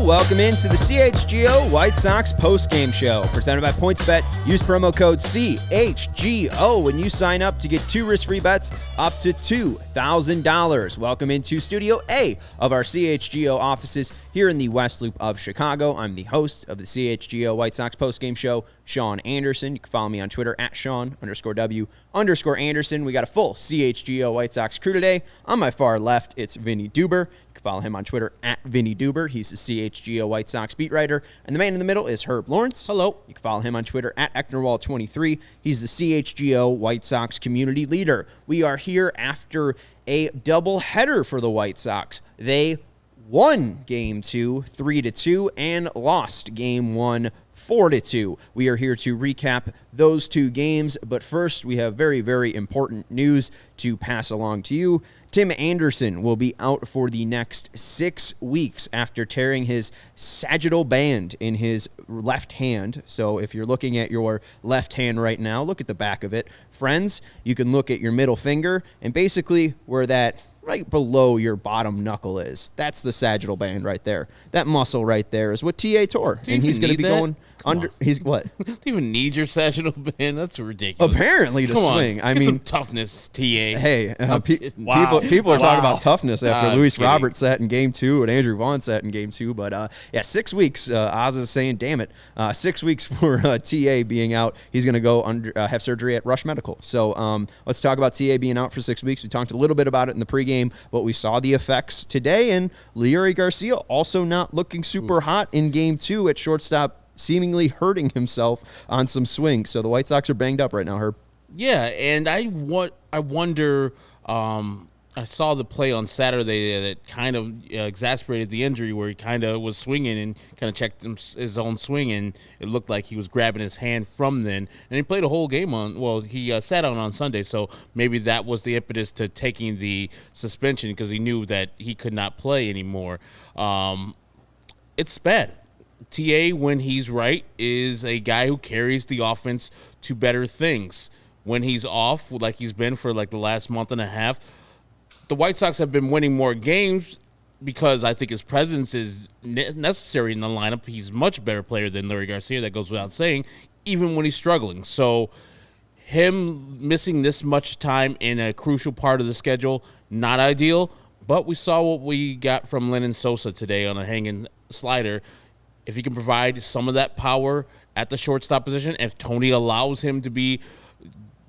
Welcome into the CHGO White Sox postgame show, presented by PointsBet. Use promo code CHGO when you sign up to get 2 risk-free bets up to $2,000. Welcome into Studio A of our CHGO offices here in the West Loop of Chicago. I'm the host of the CHGO White Sox postgame show, Sean Anderson. You can follow me on Twitter at Sean_W_Anderson. We got a full CHGO White Sox crew today. On my far left, it's Vinnie Duber. You can follow him on Twitter at Vinnie Duber. He's the CHGO White Sox beat writer. And the man in the middle is Herb Lawrence. Hello. You can follow him on Twitter at Ecknerwall23. He's the CHGO White Sox community leader. We are here after a doubleheader for the White Sox. They won Game 2 3-2 and lost Game 1 4-2. We are here to recap those 2 games, but first we have very, very important news to pass along to you. Tim Anderson will be out for the next 6 weeks after tearing his sagittal band in his left hand. So if you're looking at your left hand right now, look at the back of it. Friends, you can look at your middle finger and basically where that right below your bottom knuckle is. That's the sagittal band right there. That muscle right there is what TA tore. And he's going to be going under. He's what? Do you even need your sagittal band? That's ridiculous. Apparently to swing. I mean, some toughness, TA. Hey, wow. people are talking about toughness after Luis kidding. Robert sat in Game 2 and Andrew Vaughn sat in Game 2. But, 6 weeks. Oz is saying, damn it. 6 weeks for TA being out. He's going to go have surgery at Rush Medical. So let's talk about TA being out for 6 weeks. We talked a little bit about it in the pregame, but we saw the effects today. And Leury Garcia also not looking super hot in Game 2 at shortstop, seemingly hurting himself on some swings. So the White Sox are banged up right now, Herb. Yeah, and I wonder. I saw the play on Saturday that kind of exasperated the injury, where he kind of was swinging and kind of checked his own swing, and it looked like he was grabbing his hand from then. And he played a whole game he sat on Sunday, so maybe that was the impetus to taking the suspension, because he knew that he could not play anymore. It's bad. TA, when he's right, is a guy who carries the offense to better things. When he's off, like he's been for like the last month and a half, the White Sox have been winning more games because I think his presence is necessary in the lineup. He's a much better player than Leury Garcia, that goes without saying, even when he's struggling. So him missing this much time in a crucial part of the schedule, not ideal, but we saw what we got from Lenyn Sosa today on a hanging slider. If he can provide some of that power at the shortstop position, if Tony allows him to be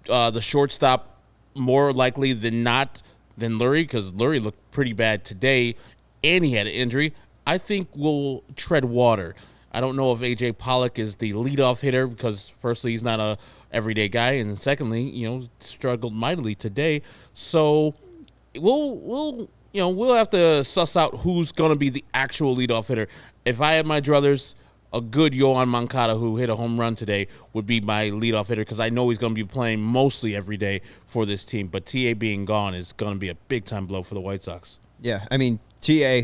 the shortstop more likely than not than Leury, because Leury looked pretty bad today and he had an injury, I think we'll tread water. I don't know if A.J. Pollock is the leadoff hitter, because firstly, he's not a everyday guy, and secondly, struggled mightily today. So we'll have to suss out who's going to be the actual leadoff hitter. If I had my druthers, a good Yohan Moncada, who hit a home run today, would be my leadoff hitter, because I know he's going to be playing mostly every day for this team. But TA being gone is going to be a big-time blow for the White Sox. Yeah, I mean, TA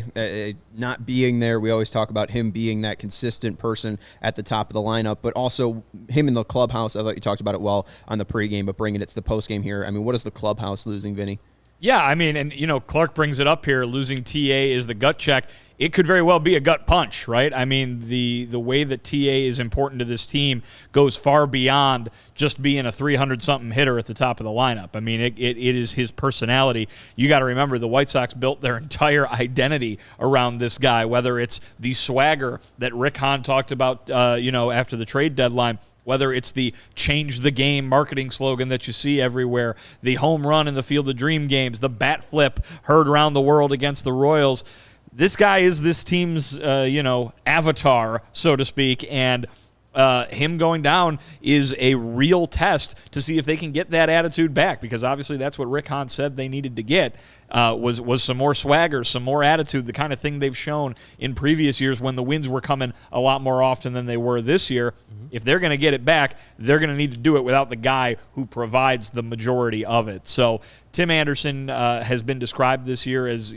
not being there, we always talk about him being that consistent person at the top of the lineup, but also him in the clubhouse. I thought you talked about it well on the pregame, but bringing it to the postgame here. I mean, what is the clubhouse losing, Vinny? Yeah, I mean, and, Clark brings it up here. Losing TA is the gut check. It could very well be a gut punch, right? I mean, the way that TA is important to this team goes far beyond just being a 300-something hitter at the top of the lineup. I mean, it is his personality. You got to remember, the White Sox built their entire identity around this guy, whether it's the swagger that Rick Hahn talked about, after the trade deadline, whether it's the change the game marketing slogan that you see everywhere, the home run in the Field of Dream games, the bat flip heard around the world against the Royals. This guy is this team's, avatar, so to speak, and him going down is a real test to see if they can get that attitude back, because obviously that's what Rick Hahn said they needed to get, was some more swagger, some more attitude, the kind of thing they've shown in previous years when the wins were coming a lot more often than they were this year. Mm-hmm. If they're going to get it back, they're going to need to do it without the guy who provides the majority of it. So Tim Anderson has been described this year as,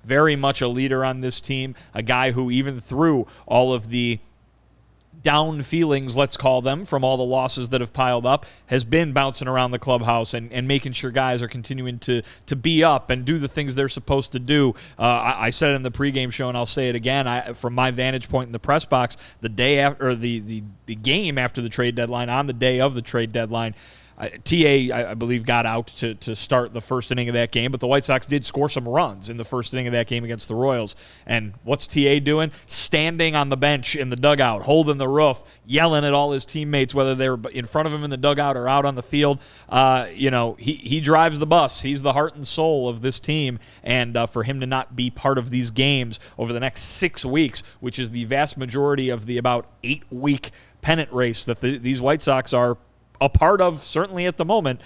very much a leader on this team, a guy who even through all of the down feelings, let's call them, from all the losses that have piled up, has been bouncing around the clubhouse and making sure guys are continuing to be up and do the things they're supposed to do. I said it in the pregame show, and I'll say it again. From my vantage point in the press box, the day after, or the game after the trade deadline, on the day of the trade deadline, TA, I believe, got out to start the first inning of that game, but the White Sox did score some runs in the first inning of that game against the Royals. And what's TA doing? Standing on the bench in the dugout, holding the roof, yelling at all his teammates, whether they're in front of him in the dugout or out on the field. He drives the bus. He's the heart and soul of this team. And for him to not be part of these games over the next 6 weeks, which is the vast majority of the about 8-week pennant race that these White Sox are a part of, certainly at the moment,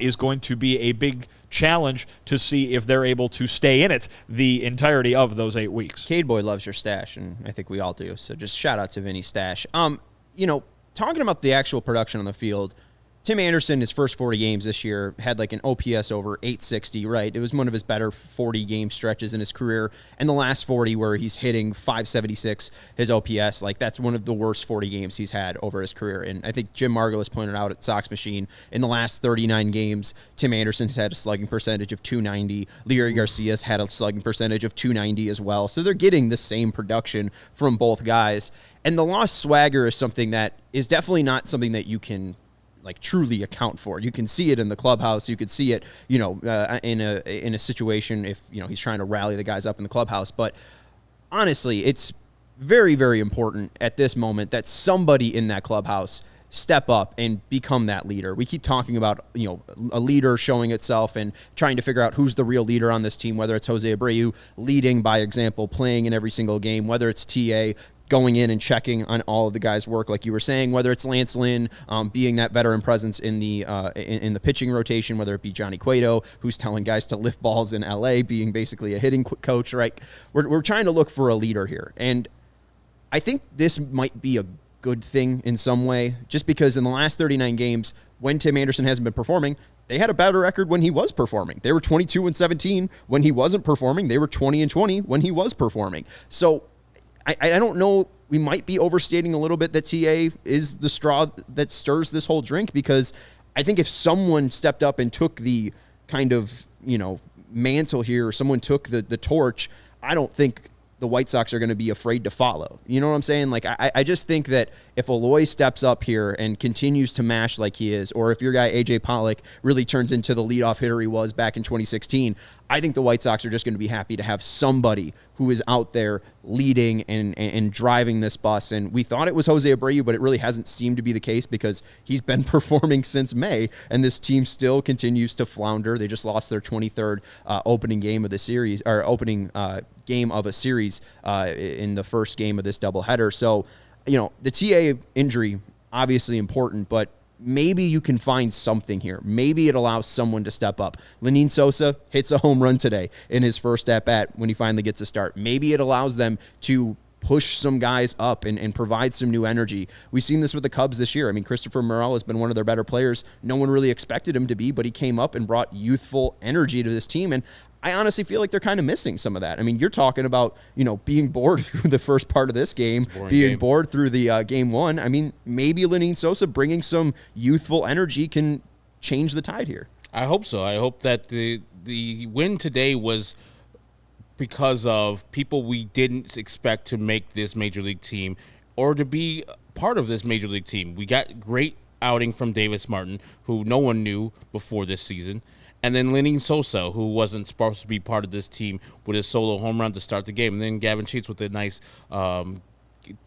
is going to be a big challenge to see if they're able to stay in it the entirety of those 8 weeks. Cade Boy loves your stash, and I think we all do. So just shout out to Vinny's stash. Talking about the actual production on the field, Tim Anderson, his first 40 games this year, had like an OPS over 860, right? It was one of his better 40-game stretches in his career. And the last 40 where he's hitting 576, his OPS, like that's one of the worst 40 games he's had over his career. And I think Jim Margulis pointed out at Sox Machine, in the last 39 games, Tim Anderson's had a slugging percentage of 290. Leary Garcia's had a slugging percentage of 290 as well. So they're getting the same production from both guys. And the lost swagger is something that is definitely not something that you can truly account for. You can see it in the clubhouse. You could see it, in a situation if, he's trying to rally the guys up in the clubhouse. But honestly, it's very, very important at this moment that somebody in that clubhouse step up and become that leader. We keep talking about, a leader showing itself and trying to figure out who's the real leader on this team, whether it's Jose Abreu leading by example, playing in every single game, whether it's TA going in and checking on all of the guys' work, like you were saying, whether it's Lance Lynn being that veteran presence in the pitching rotation, whether it be Johnny Cueto, who's telling guys to lift balls in LA, being basically a hitting coach, right? We're trying to look for a leader here. And I think this might be a good thing in some way, just because in the last 39 games, when Tim Anderson hasn't been performing, they had a better record when he was performing. They were 22-17 when he wasn't performing. They were 20-20 when he was performing. So I don't know. We might be overstating a little bit that TA is the straw that stirs this whole drink, because I think if someone stepped up and took the kind of, mantle here, or someone took the torch, I don't think the White Sox are going to be afraid to follow. You know what I'm saying? I just think that if Eloy steps up here and continues to mash like he is, or if your guy A.J. Pollock really turns into the leadoff hitter he was back in 2016, I think the White Sox are just going to be happy to have somebody who is out there leading and driving this bus. And we thought it was Jose Abreu, but it really hasn't seemed to be the case, because he's been performing since May, and this team still continues to flounder. They just lost their 23rd opening game of the series, or opening game of a series in the first game of this doubleheader. So, the TA injury, obviously important, but maybe you can find something here. Maybe it allows someone to step up. Lenyn Sosa hits a home run today in his first at-bat when he finally gets a start. Maybe it allows them to push some guys up and provide some new energy. We've seen this with the Cubs this year. I mean, Christopher Morel has been one of their better players. No one really expected him to be, but he came up and brought youthful energy to this team, and I honestly feel like they're kind of missing some of that. I mean, you're talking about, being bored through the first part of this game, being bored through the game one. I mean, maybe Lenyn Sosa bringing some youthful energy can change the tide here. I hope so. I hope that the win today was because of people we didn't expect to make this Major League team or to be part of this Major League team. We got great outing from Davis Martin, who no one knew before this season. And then Lenyn Sosa, who wasn't supposed to be part of this team, with his solo home run to start the game. And then Gavin Sheets with a nice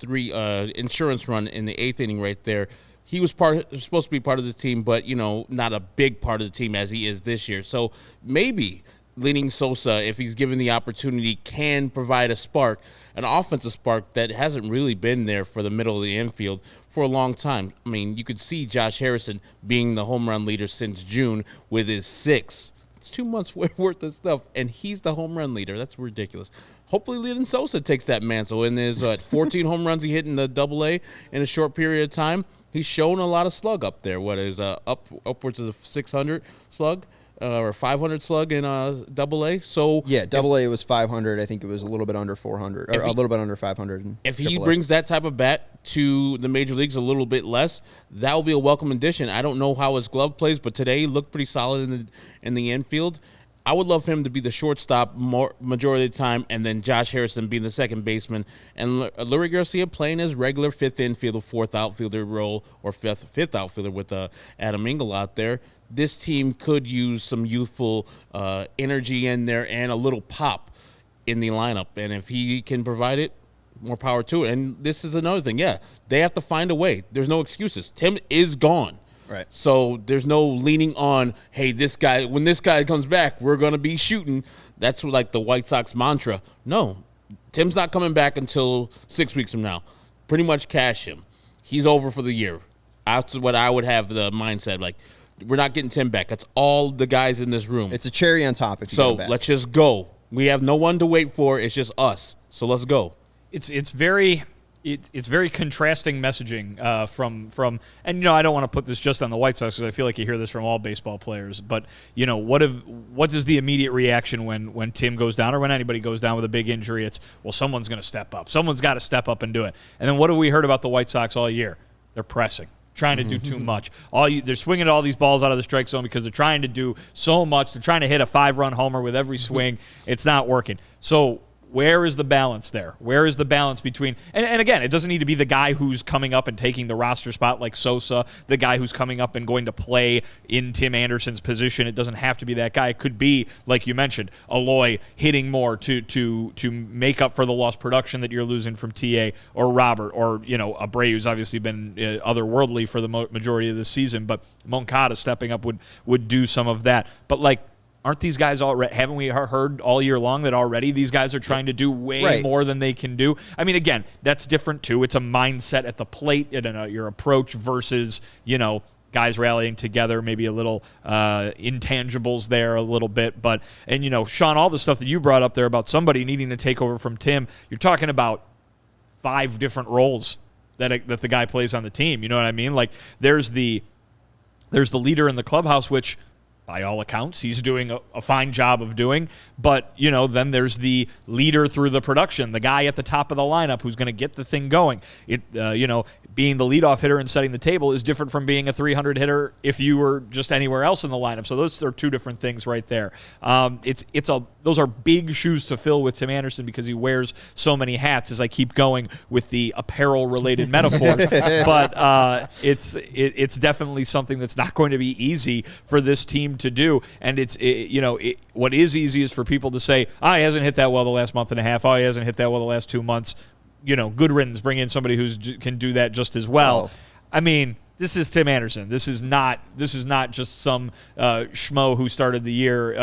insurance run in the 8th inning right there. He was supposed to be part of the team, but, not a big part of the team as he is this year. So maybe Lenyn Sosa, if he's given the opportunity, can provide a spark, an offensive spark that hasn't really been there for the middle of the infield for a long time. I mean, you could see Josh Harrison being the home run leader since June with his 6. It's 2 months worth of stuff, and he's the home run leader. That's ridiculous. Hopefully Lenyn Sosa takes that mantle. In his 14 home runs he hit in the Double-A in a short period of time, he's shown a lot of slug up there. What is upwards of the 600 slug? Or 500 slug in Double-A. So yeah, Double-A was 500. I think it was a little bit under 400, or a little bit under 500. If he brings that type of bat to the major leagues a little bit less, that will be a welcome addition. I don't know how his glove plays, but today he looked pretty solid in the infield. I would love for him to be the shortstop majority of the time, and then Josh Harrison being the second baseman, and Lurie Garcia playing his regular fifth infielder, fourth outfielder role, or fifth outfielder with Adam Engel out there. This team could use some youthful energy in there and a little pop in the lineup, and if he can provide it, more power to it. And this is another thing. Yeah, they have to find a way. There's no excuses. Tim is gone. Right. So there's no leaning on, hey, when this guy comes back, we're going to be shooting. That's like the White Sox mantra. No, Tim's not coming back until 6 weeks from now. Pretty much cash him. He's over for the year. That's what I would have the mindset. Like, we're not getting Tim back. That's all the guys in this room. It's a cherry on top if you so get him back. Let's just go. We have no one to wait for. It's just us. So let's go. It's very contrasting messaging from and I don't want to put this just on the White Sox because I feel like you hear this from all baseball players, but what is the immediate reaction when Tim goes down or when anybody goes down with a big injury? It's, well, someone's going to step up. Someone's got to step up and do it. And then what have we heard about the White Sox all year? They're pressing, trying to do too much. They're swinging all these balls out of the strike zone because they're trying to do so much. They're trying to hit a 5-run homer with every swing. It's not working. So where is the balance there? Where is the balance between – and again, it doesn't need to be the guy who's coming up and taking the roster spot like Sosa, the guy who's coming up and going to play in Tim Anderson's position. It doesn't have to be that guy. It could be, like you mentioned, Aloy hitting more to make up for the lost production that you're losing from TA, or Robert, or, Abreu, who's obviously been otherworldly for the majority of the season, but Moncada stepping up would do some of that. But, aren't these guys already? Haven't we heard all year long that already these guys are trying to do way more than they can do? I mean, again, that's different too. It's a mindset at the plate and your approach versus guys rallying together, maybe a little intangibles there a little bit. But Sean, all the stuff that you brought up there about somebody needing to take over from Tim, you're talking about 5 different roles that the guy plays on the team. You know what I mean? Like there's the leader in the clubhouse, which, by all accounts, he's doing a fine job of doing. But, then there's the leader through the production, the guy at the top of the lineup who's going to get the thing going. Being the leadoff hitter and setting the table is different from being a 300 hitter if you were just anywhere else in the lineup. So those are 2 different things right there. Those are big shoes to fill with Tim Anderson because he wears so many hats, as I keep going with the apparel-related metaphor. But it's definitely something that's not going to be easy for this team to do. And what is easy is for people to say, he hasn't hit that well the last month and a half. He hasn't hit that well the last 2 months. Good riddance. Bring in somebody who can do that just as well. I mean, this is Tim Anderson. This is not just some schmo who started the year,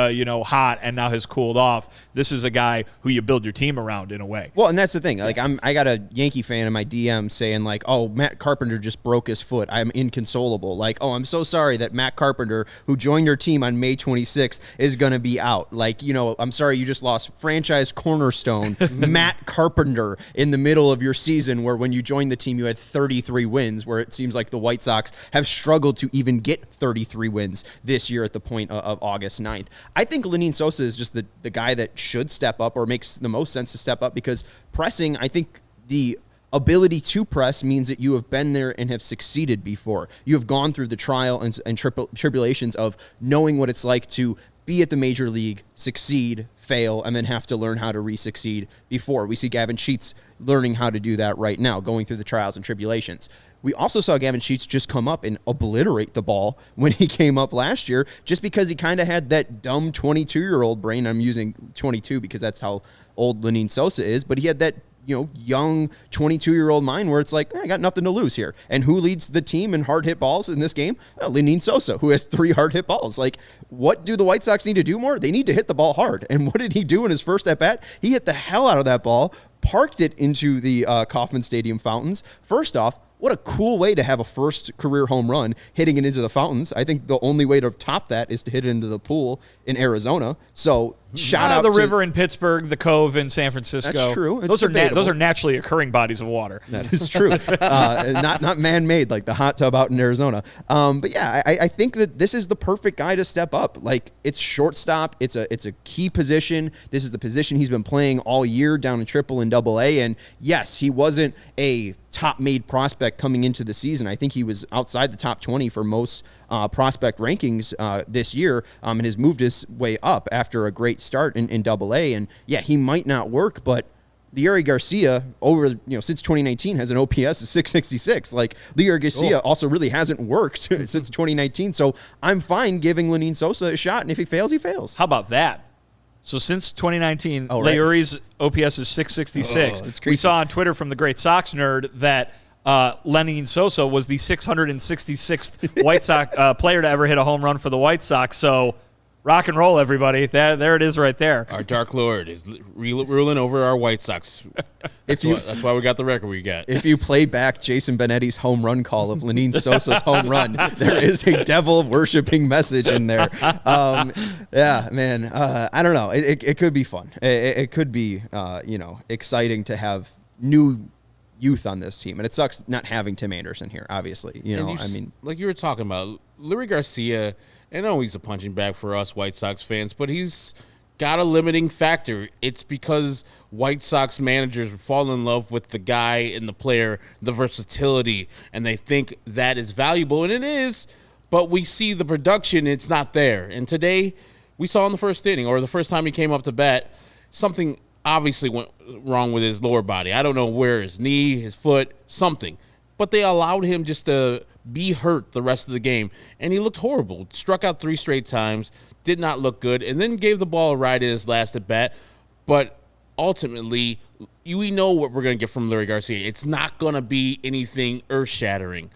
hot and now has cooled off. This is a guy who you build your team around in a way. Well, and that's the thing. Like I got a Yankee fan in my DM saying like, "Oh, Matt Carpenter just broke his foot. I'm inconsolable." Like, "Oh, I'm so sorry that Matt Carpenter, who joined your team on May 26th, is going to be out. Like, I'm sorry you just lost franchise cornerstone Matt Carpenter in the middle of your season, where when you joined the team you had 33 wins, where it seems like the White Sox have struggled to even get 33 wins this year at the point of August 9th. I think Lenyn Sosa is just the guy that should step up, or makes the most sense to step up, because pressing, I think the ability to press means that you have been there and have succeeded before. You have gone through the trial and tribulations of knowing what it's like to be at the major league, succeed, fail, and then have to learn how to re-succeed before. We see Gavin Sheets learning how to do that right now, going through the trials and tribulations. We also saw Gavin Sheets just come up and obliterate the ball when he came up last year, just because he kind of had that dumb 22-year-old brain. I'm using 22 because that's how old Lenyn Sosa is, but he had that young 22-year-old mind where it's like, I got nothing to lose here. And who leads the team in hard hit balls in this game? Lenyn Sosa, who has 3 hard hit balls. Like, what do the White Sox need to do more? They need to hit the ball hard. And what did he do in his first at bat? He hit the hell out of that ball, parked it into the Kauffman Stadium fountains. First off, what a cool way to have a first career home run, hitting it into the fountains. I think the only way to top that is to hit it into the pool in Arizona. So shout out the to river in Pittsburgh, the Cove in San Francisco. That's true. Those are naturally occurring bodies of water. That is true. Not man-made like the hot tub out in Arizona. But yeah, I think that this is the perfect guy to step up. Like, it's shortstop. It's a key position. This is the position he's been playing all year down in Triple and Double A. And yes, he wasn't a top made prospect coming into the season. I think he was outside the top 20 for most prospect rankings this year, and has moved his way up after a great start in Double-A. And yeah, he might not work, but Leury Garcia since 2019 has an OPS of 666. Like, Leury Garcia also really hasn't worked since 2019. So I'm fine giving Lenyn Sosa a shot, and if he fails, he fails. How about that? So since 2019, right. Leury's OPS is 666. That's We saw on Twitter from the Great Sox Nerd that Lenyn Sosa was the 666th White Sox player to ever hit a home run for the White Sox. So rock and roll, everybody. There it is right there. Our Dark Lord is ruling over our White Sox. That's why we got the record we got. If you play back Jason Benetti's home run call of Lenyn Sosa's home run, there is a devil-worshipping message in there. Yeah, man. I don't know. It could be fun. It could be, exciting to have new youth on this team. And it sucks not having Tim Anderson here, obviously. Like you were talking about, Leury Garcia, I know he's a punching bag for us White Sox fans, but he's got a limiting factor. It's because White Sox managers fall in love with the guy and the player, the versatility, and they think that is valuable, and it is, but we see the production, it's not there. And today, we saw in the first inning, or the first time he came up to bat, something obviously went wrong with his lower body. I don't know where, his knee, his foot, something. But they allowed him just to be hurt the rest of the game. And he looked horrible. Struck out 3 straight times, did not look good, and then gave the ball a ride in his last at-bat. But ultimately, we know what we're going to get from Leury Garcia. It's not going to be anything earth-shattering.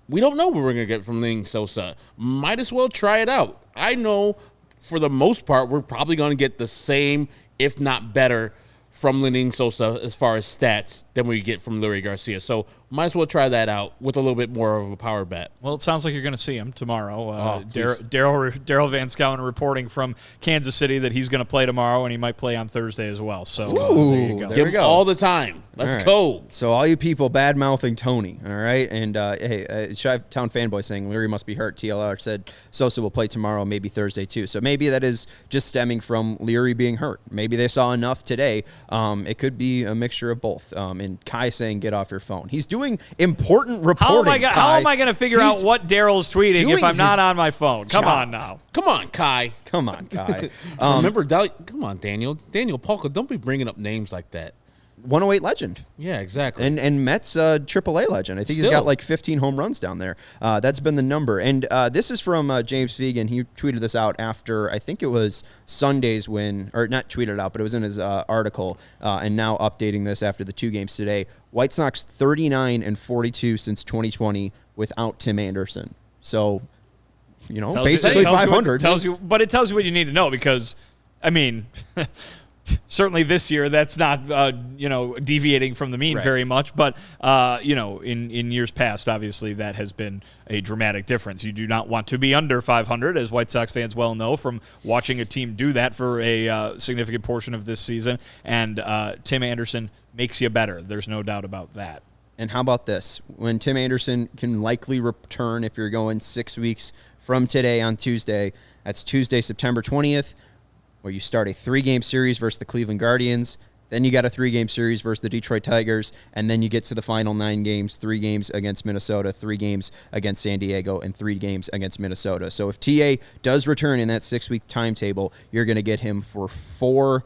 We don't know what we're going to get from Lenyn Sosa. Might as well try it out. I know for the most part, we're probably going to get the same, if not better, from Lenyn Sosa as far as stats than we get from Leury Garcia. So might as well try that out with a little bit more of a power bet. Well, it sounds like you're going to see him tomorrow. Daryl Van Schouwen reporting from Kansas City that he's going to play tomorrow, and he might play on Thursday as well. So there you go. There we go. All the time. Let's go. So all you people bad-mouthing Tony, all right? And, Chi-Town fanboy saying Leury must be hurt. TLR said Sosa will play tomorrow, maybe Thursday too. So maybe that is just stemming from Leury being hurt. Maybe they saw enough today. It could be a mixture of both. And Kai saying get off your phone. He's doing important reporting. How am I going to figure out what Daryl's tweeting if I'm not on my phone? Come on now. Come on, Kai. Come on, Kai. Remember, come on, Daniel. Daniel Polka, don't be bringing up names like that. 108 legend. Yeah, exactly. And Mets AAA legend. I think he's got like 15 home runs down there. That's been the number. And this is from James Fegan. He tweeted this out after, I think it was Sunday's win, or not tweeted it out, but it was in his article, and now updating this after the 2 games today. White Sox 39-42 since 2020 without Tim Anderson. So, basically 500. But it tells you what you need to know because, I mean... Certainly this year, that's not, deviating from the mean very much. But, in years past, obviously, that has been a dramatic difference. You do not want to be under 500, as White Sox fans well know from watching a team do that for a significant portion of this season. And Tim Anderson makes you better. There's no doubt about that. And how about this? When Tim Anderson can likely return, if you're going 6 weeks from today on Tuesday, that's Tuesday, September 20th. Where you start a 3-game series versus the Cleveland Guardians, then you got a 3-game series versus the Detroit Tigers, and then you get to the final 9 games, 3 games against Minnesota, 3 games against San Diego, and 3 games against Minnesota. So if TA does return in that 6-week timetable, you're going to get him for 4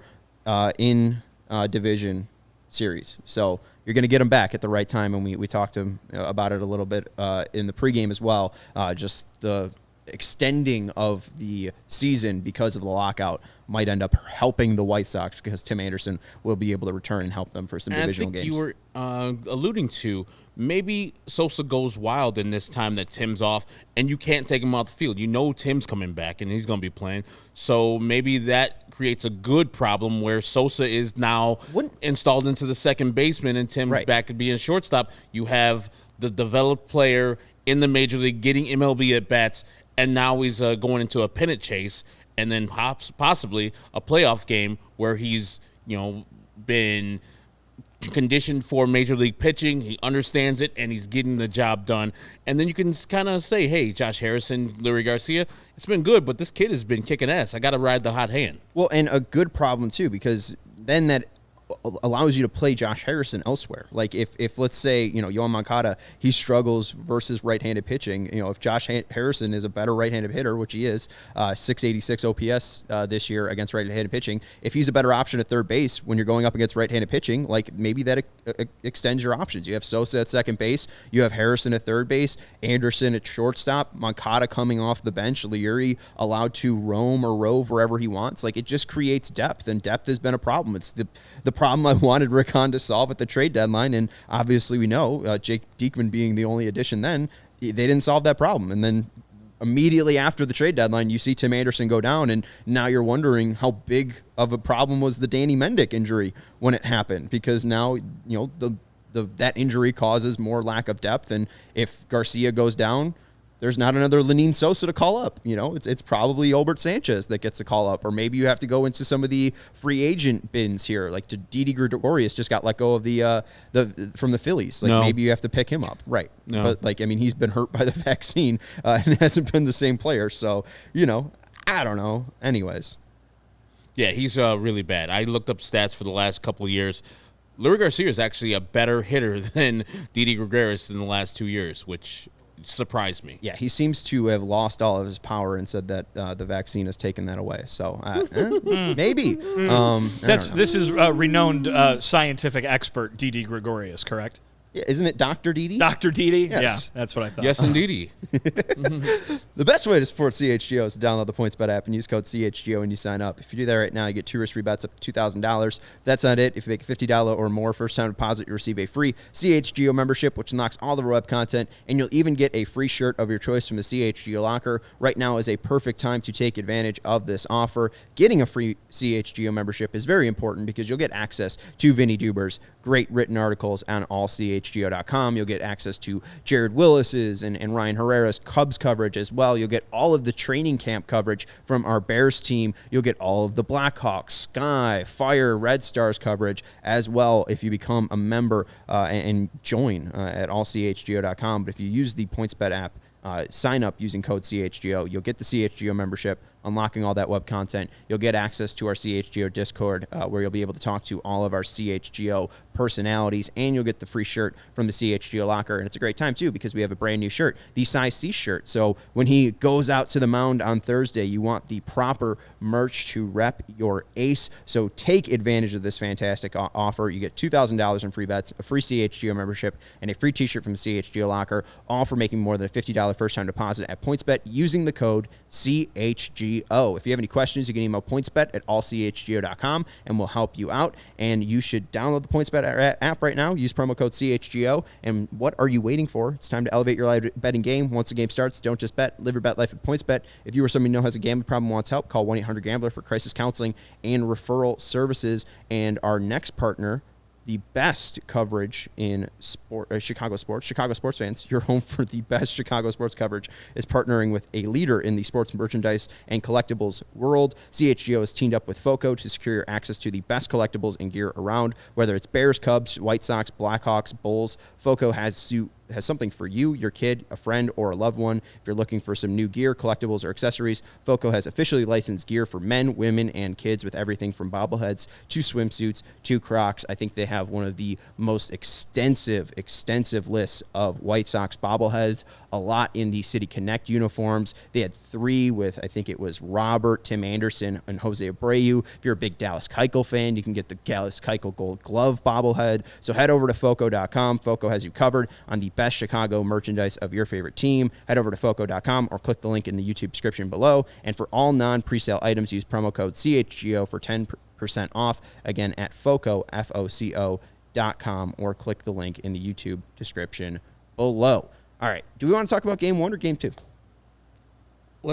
in-division series. So you're going to get him back at the right time, and we talked to him about it a little bit in the pregame as well, just the extending of the season because of the lockout might end up helping the White Sox because Tim Anderson will be able to return and help them for some divisional games. You were alluding to maybe Sosa goes wild in this time that Tim's off and you can't take him off the field. You know Tim's coming back and he's going to be playing. So maybe that creates a good problem where Sosa is now installed into the second baseman and Tim's back to being shortstop. You have the developed player in the major league getting MLB at bats, and now he's going into a pennant chase, and then possibly a playoff game where he's been conditioned for major league pitching. He understands it, and he's getting the job done. And then you can kind of say, hey, Josh Harrison, Leury Garcia, it's been good, but this kid has been kicking ass. I got to ride the hot hand. Well, and a good problem, too, because then that allows you to play Josh Harrison elsewhere. Like if let's say, Yoan Moncada, he struggles versus right-handed pitching. If Josh Harrison is a better right-handed hitter, which he is, 686 OPS this year against right-handed pitching, if he's a better option at third base when you're going up against right-handed pitching, like maybe that extends your options. You have Sosa at second base, you have Harrison at third base, Anderson at shortstop, Moncada coming off the bench, Leary allowed to roam or rove wherever he wants. Like, it just creates depth, and depth has been a problem. It's the problem I wanted Rick Hahn to solve at the trade deadline, and obviously we know, Jake Diekman being the only addition then, they didn't solve that problem. And then immediately after the trade deadline, you see Tim Anderson go down, and now you're wondering how big of a problem was the Danny Mendick injury when it happened, because now, that injury causes more lack of depth, and if Garcia goes down, there's not another Lenyn Sosa to call up. It's probably Albert Sanchez that gets a call up, or maybe you have to go into some of the free agent bins here. Like Didi Gregorius just got let go of from the Phillies. Like, maybe you have to pick him up, right? No. But he's been hurt by the vaccine and hasn't been the same player. So I don't know. Anyways, yeah, he's really bad. I looked up stats for the last couple of years. Luis Garcia is actually a better hitter than Didi Gregorius in the last 2 years, which surprised me. Yeah, he seems to have lost all of his power and said that the vaccine has taken that away. So maybe. This is renowned scientific expert Didi Gregorius, correct? Yeah, isn't it Dr. Didi? Dr. Didi? Yes. Yeah, that's what I thought. Yes, indeed. The best way to support CHGO is to download the PointsBet app and use code CHGO when you sign up. If you do that right now, you get 2 risk-free bets up to $2,000. That's not it. If you make a $50 or more first-time deposit, you receive a free CHGO membership, which unlocks all the web content, and you'll even get a free shirt of your choice from the CHGO locker. Right now is a perfect time to take advantage of this offer. Getting a free CHGO membership is very important because you'll get access to Vinnie Duber's great written articles on allchgo.com. You'll get access to Jared Willis's and Ryan Herrera's Cubs coverage as well. You'll get all of the training camp coverage from our Bears team. You'll get all of the Blackhawks, Sky, Fire, Red Stars coverage as well if you become a member and join at allchgo.com. But if you use the PointsBet app, sign up using code CHGO. You'll get the CHGO membership, unlocking all that web content. You'll get access to our CHGO Discord, where you'll be able to talk to all of our CHGO personalities, and you'll get the free shirt from the CHGO locker. And it's a great time, too, because we have a brand new shirt, the size C shirt. So when he goes out to the mound on Thursday, you want the proper merch to rep your ace. So take advantage of this fantastic offer. You get $2,000 in free bets, a free CHGO membership, and a free t-shirt from the CHGO locker, all for making more than a $50 first-time deposit at PointsBet using the code CHGO. If you have any questions, you can email PointsBet at allchgo.com, and we'll help you out. And you should download the PointsBet app right now. Use promo code CHGO. And what are you waiting for? It's time to elevate your live betting game. Once the game starts, don't just bet. Live your bet life at PointsBet. If you or someone you know has a gambling problem and wants help, call 1-800-GAMBLER for crisis counseling and referral services. And our next partner, the best coverage in Chicago sports fans, your home for the best Chicago sports coverage, is partnering with a leader in the sports merchandise and collectibles world. CHGO has teamed up with FOCO to secure your access to the best collectibles and gear around. Whether it's Bears, Cubs, White Sox, Blackhawks, Bulls, FOCO has something for you, your kid, a friend, or a loved one. If you're looking for some new gear, collectibles, or accessories, FOCO has officially licensed gear for men, women, and kids with everything from bobbleheads to swimsuits to Crocs. I think they have one of the most extensive lists of White Sox bobbleheads, a lot in the City Connect uniforms. They had 3 with, I think it was Robert, Tim Anderson, and Jose Abreu. If you're a big Dallas Keuchel fan, you can get the Dallas Keuchel Gold Glove bobblehead. So head over to FOCO.com. FOCO has you covered on the best Chicago merchandise of your favorite team. Head over to FOCO.com or click the link in the YouTube description below. And for all non-presale items, use promo code CHGO for 10% off. Again, at FOCO, FOCO.com, or click the link in the YouTube description below. All right. Do we want to talk about game 1 or game 2?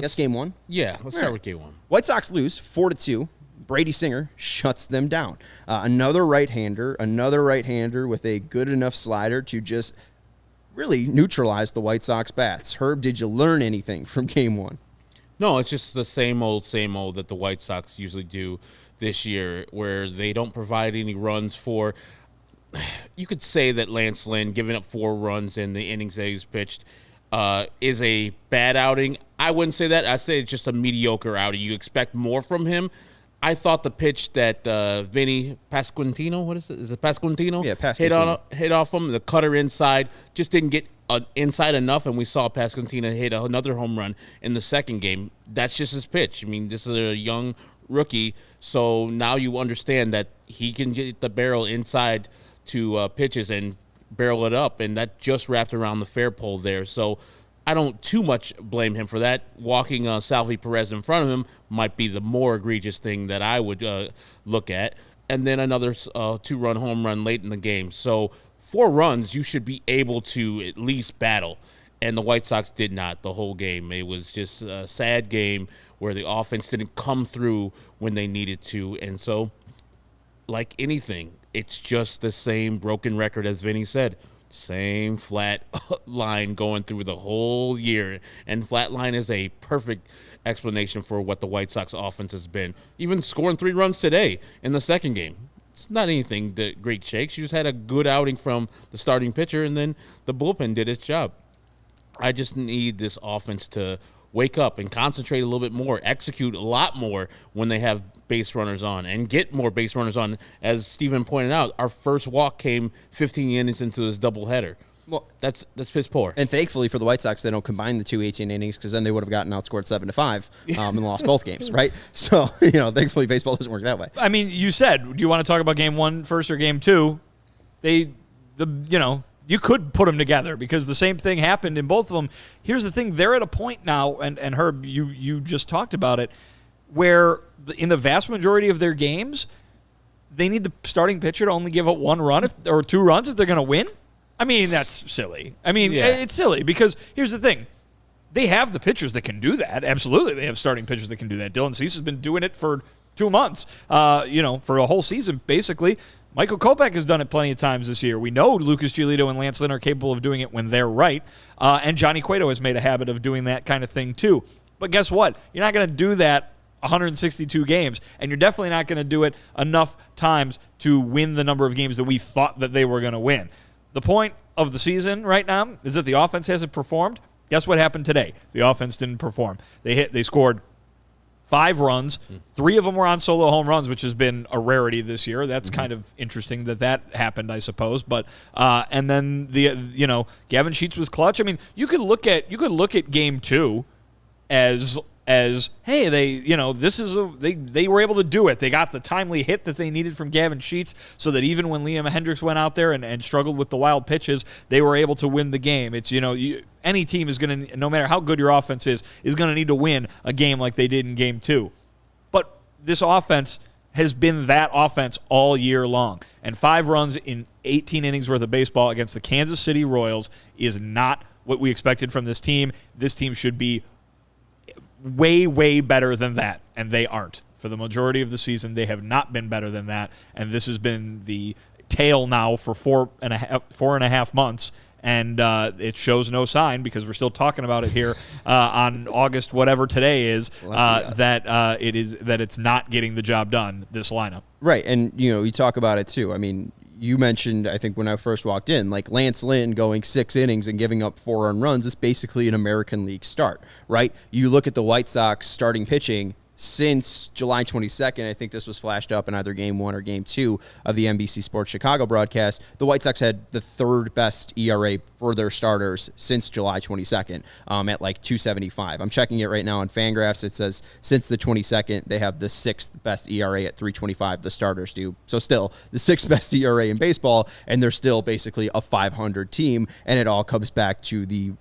Guess game 1? Yeah, let's start with game 1. White Sox lose 4-2. Brady Singer shuts them down. Another right-hander with a good enough slider to just really neutralize the White Sox bats. Herb, did you learn anything from game 1? No, it's just the same old that the White Sox usually do this year, where they don't provide any runs for. You could say that Lance Lynn giving up 4 runs in the innings that he's pitched is a bad outing. I wouldn't say that. I'd say it's just a mediocre outing. You expect more from him. I thought the pitch that Vinnie Pasquantino, what is it? Is it Pasquantino? Yeah, Pasquantino. Hit off him, the cutter inside, just didn't get inside enough, and we saw Pasquantino hit another home run in the second game. That's just his pitch. I mean, this is a young rookie, so now you understand that he can get the barrel inside to pitches and barrel it up, and that just wrapped around the fair pole there. So I don't too much blame him for that. Walking Salvi Perez in front of him might be the more egregious thing that I would look at. And then another 2-run home run late in the game. So 4 runs, you should be able to at least battle. And the White Sox did not the whole game. It was just a sad game where the offense didn't come through when they needed to. And so, like anything, it's just the same broken record as Vinny said. Same flat line going through the whole year. And flat line is a perfect explanation for what the White Sox offense has been. Even scoring 3 runs today in the second game. It's not anything that great shakes. You just had a good outing from the starting pitcher, and then the bullpen did its job. I just need this offense to wake up and concentrate a little bit more, execute a lot more when they have base runners on, and get more base runners on. As Steven pointed out, our first walk came 15 innings into this doubleheader. Well, that's piss poor. And thankfully for the White Sox, they don't combine the 2 18 innings, because then they would have gotten outscored 7-5 and lost both games, right? So, thankfully baseball doesn't work that way. I mean, you said, do you want to talk about game 1 first or game 2? You could put them together because the same thing happened in both of them. Here's the thing. They're at a point now, and Herb, you just talked about it, where in the vast majority of their games, they need the starting pitcher to only give up 1 run or 2 runs if they're going to win. I mean, that's silly. I mean, It's silly because here's the thing. They have the pitchers that can do that. Absolutely, they have starting pitchers that can do that. Dylan Cease has been doing it for 2 months, for a whole season, basically. Michael Kopech has done it plenty of times this year. We know Lucas Giolito and Lance Lynn are capable of doing it when they're right. And Johnny Cueto has made a habit of doing that kind of thing too. But guess what? You're not going to do that 162 games, and you're definitely not going to do it enough times to win the number of games that we thought that they were going to win. The point of the season right now is that the offense hasn't performed. Guess what happened today? The offense didn't perform. They scored 5 runs. 3 of them were on solo home runs, which has been a rarity this year. That's kind of interesting that happened, I suppose. But and then Gavin Sheets was clutch. I mean, you could look at game 2 as hey, they were able to do it. They got the timely hit that they needed from Gavin Sheets, so that even when Liam Hendricks went out there and struggled with the wild pitches, they were able to win the game. It's any team is going to, no matter how good your offense is going to need to win a game like they did in game 2. But this offense has been that offense all year long, and 5 runs in 18 innings worth of baseball against the Kansas City Royals is not what we expected from this team. This team should be way, way better than that, and they aren't. For the majority of the season, they have not been better than that, and this has been the tale now for 4.5 months, and it shows no sign, because we're still talking about it here on August whatever today is, that it's not getting the job done, this lineup. Right, and you talk about it too. I mean, you mentioned, I think when I first walked in, like Lance Lynn going 6 innings and giving up 4 earned runs is basically an American League start, right? You look at the White Sox starting pitching since July 22nd. I think this was flashed up in either game 1 or game 2 of the NBC Sports Chicago broadcast. The White Sox had the 3rd best ERA for their starters since July 22nd at like 2.75. I'm checking it right now on Fangraphs. It says since the 22nd, they have the 6th best ERA at 3.25. The starters do. So still the 6th best ERA in baseball, and they're still basically a 500 team, and it all comes back to the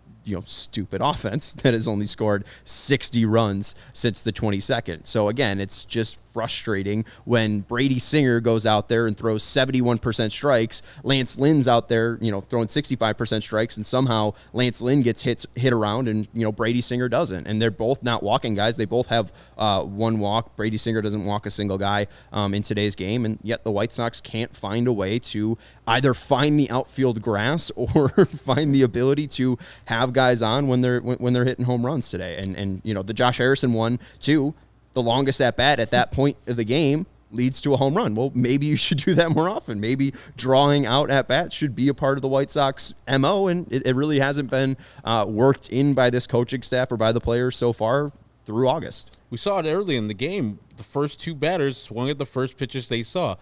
stupid offense that has only scored 60 runs since the 22nd. So again, it's just frustrating when Brady Singer goes out there and throws 71% strikes. Lance Lynn's out there, throwing 65% strikes, and somehow Lance Lynn gets hit around, and Brady Singer doesn't. And they're both not walking guys. They both have 1 walk. Brady Singer doesn't walk a single guy in today's game, and yet the White Sox can't find a way to either find the outfield grass or find the ability to have guys on when they're hitting home runs today. And the Josh Harrison one too. The longest at bat at that point of the game leads to a home run. Well, maybe you should do that more often. Maybe drawing out at bats should be a part of the White Sox MO, and it really hasn't been worked in by this coaching staff or by the players so far. through August. We saw it early in the game. The first two batters swung at the first pitches they saw.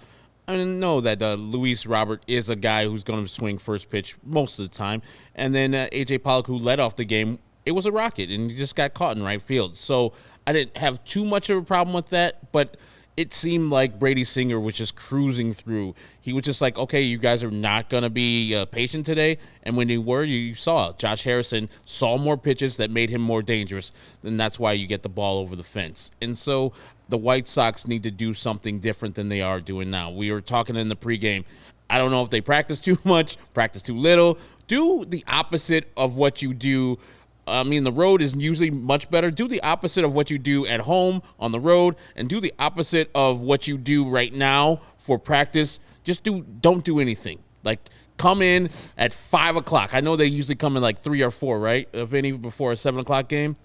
I know that Luis Robert is a guy who's going to swing first pitch most of the time. And then A.J. Pollock, who led off the game, it was a rocket, and he just got caught in right field. So I didn't have too much of a problem with that, but it seemed like Brady Singer was just cruising through. He was just like, okay, you guys are not going to be patient today. And when they were, you saw Josh Harrison saw more pitches that made him more dangerous. And that's why you get the ball over the fence. And so the White Sox need to do something different than they are doing now. We were talking in the pregame. I don't know if they practice too much, practice too little. Do the opposite of what you do. I mean, the road is usually much better. Do the opposite of what you do at home on the road, and do the opposite of what you do right now for practice. Just don't do anything. Like, come in at 5 o'clock. I know they usually come in like 3 or 4, right? Vinny, before a 7 o'clock game.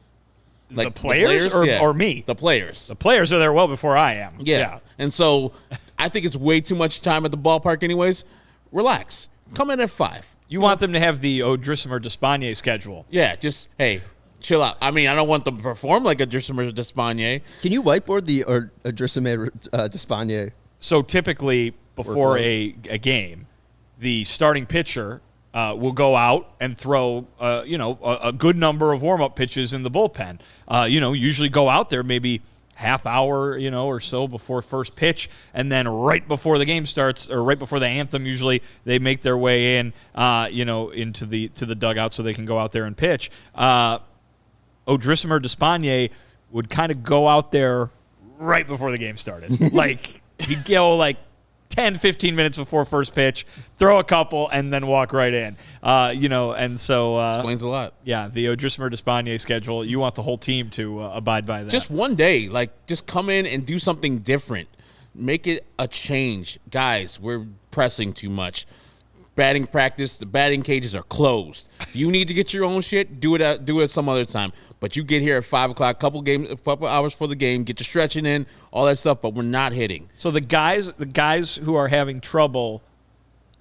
Like the players or me? The players. The players are there well before I am. Yeah. And so I think it's way too much time at the ballpark anyways. Relax. Come in at 5. You want them to have the Odrisamer Despaigne schedule. Yeah, just, hey, chill out. I mean, I don't want them to perform like Odrisamer Despaigne. Can you whiteboard the Odrisamer Despaigne? So typically before a game, the starting pitcher will go out and throw a good number of warm-up pitches in the bullpen. Usually go out there maybe half hour, or so before first pitch, and then right before the game starts, or right before the anthem, usually they make their way in, into the dugout so they can go out there and pitch. Odrisamer Despaigne would kind of go out there right before the game started. Like, he'd go like 10, 15 minutes before first pitch, throw a couple, and then walk right in. And so explains a lot. Yeah, the Odrisamer Despaigne schedule, you want the whole team to abide by that. Just one day, just come in and do something different. Make it a change. Guys, we're pressing too much. Batting practice, the batting cages are closed. If you need to get your own shit, do it some other time. But you get here at 5 o'clock, couple hours for the game, get your stretching in, all that stuff, but we're not hitting. So the guys who are having trouble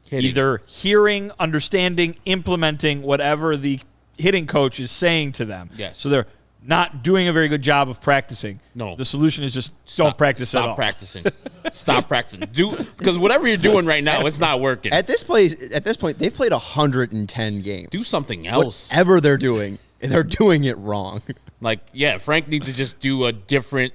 either hearing, understanding, implementing whatever the hitting coach is saying to them. Yes. So they're not doing a very good job of practicing. No. The solution is just don't practice at all. Stop practicing. Stop practicing. Because whatever you're doing right now, it's not working. At this point, they've played 110 games. Do something else. Whatever they're doing, they're doing it wrong. Frank needs to just do a different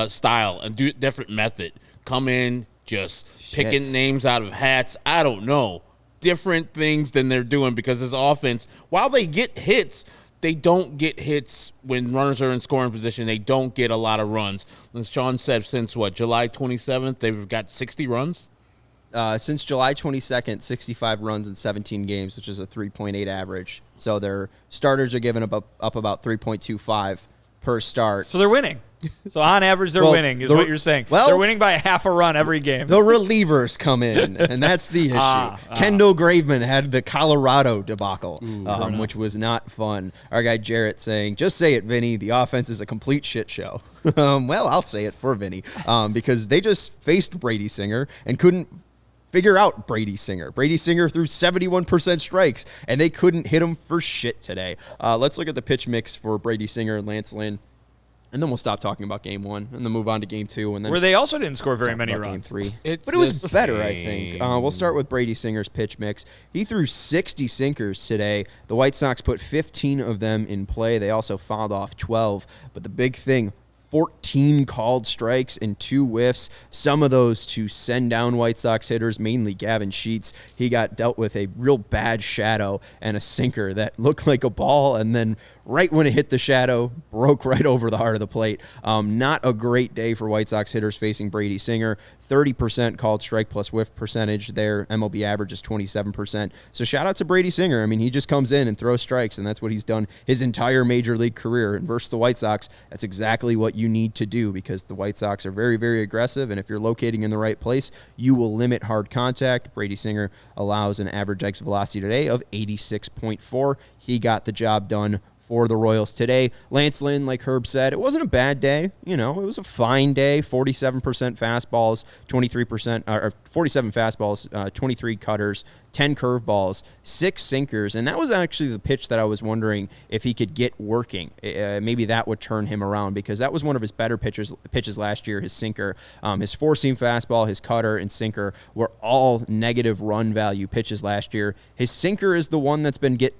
style and do a different method. Come in, just picking names out of hats. I don't know. Different things than they're doing, because his offense, while they get hits, they don't get hits when runners are in scoring position. They don't get a lot of runs. As Sean said, since July 27th, they've got 60 runs? Since July 22nd, 65 runs in 17 games, which is a 3.8 average. So their starters are giving up about 3.25 per start. So they're winning. So on average, they're winning, is what you're saying. Well, they're winning by a half a run every game. The relievers come in, and that's the issue. Kendall Graveman had the Colorado debacle, which was not fun. Our guy Jarrett saying, just say it, Vinny, the offense is a complete shit show. Well, I'll say it for Vinny, because they just faced Brady Singer and couldn't figure out Brady Singer. Brady Singer threw 71% strikes, and they couldn't hit him for shit today. Let's look at the pitch mix for Brady Singer and Lance Lynn. And then we'll stop talking about game 1 and then move on to game 2. And then where they also didn't score very many runs. Game 3. But it was better, I think. We'll start with Brady Singer's pitch mix. He threw 60 sinkers today. The White Sox put 15 of them in play. They also fouled off 12. But the big thing, 14 called strikes and 2 whiffs. Some of those to send down White Sox hitters, mainly Gavin Sheets. He got dealt with a real bad shadow and a sinker that looked like a ball, and then right when it hit the shadow, broke right over the heart of the plate. Not a great day for White Sox hitters facing Brady Singer. 30% called strike plus whiff percentage. Their MLB average is 27%. So shout out to Brady Singer. I mean, he just comes in and throws strikes, and that's what he's done his entire major league career. And versus the White Sox, that's exactly what you need to do, because the White Sox are very, very aggressive, and if you're locating in the right place, you will limit hard contact. Brady Singer allows an average exit velocity today of 86.4. He got the job done for the Royals today. Lance Lynn, like Herb said, it wasn't a bad day. It was a fine day. 47% fastballs, 23%, or 47 fastballs, 23 cutters, 10 curveballs, 6 sinkers, and that was actually the pitch that I was wondering if he could get working. Maybe that would turn him around, because that was one of his better pitches last year, his sinker. His four-seam fastball, his cutter, and sinker were all negative run value pitches last year. His sinker is the one that's been hit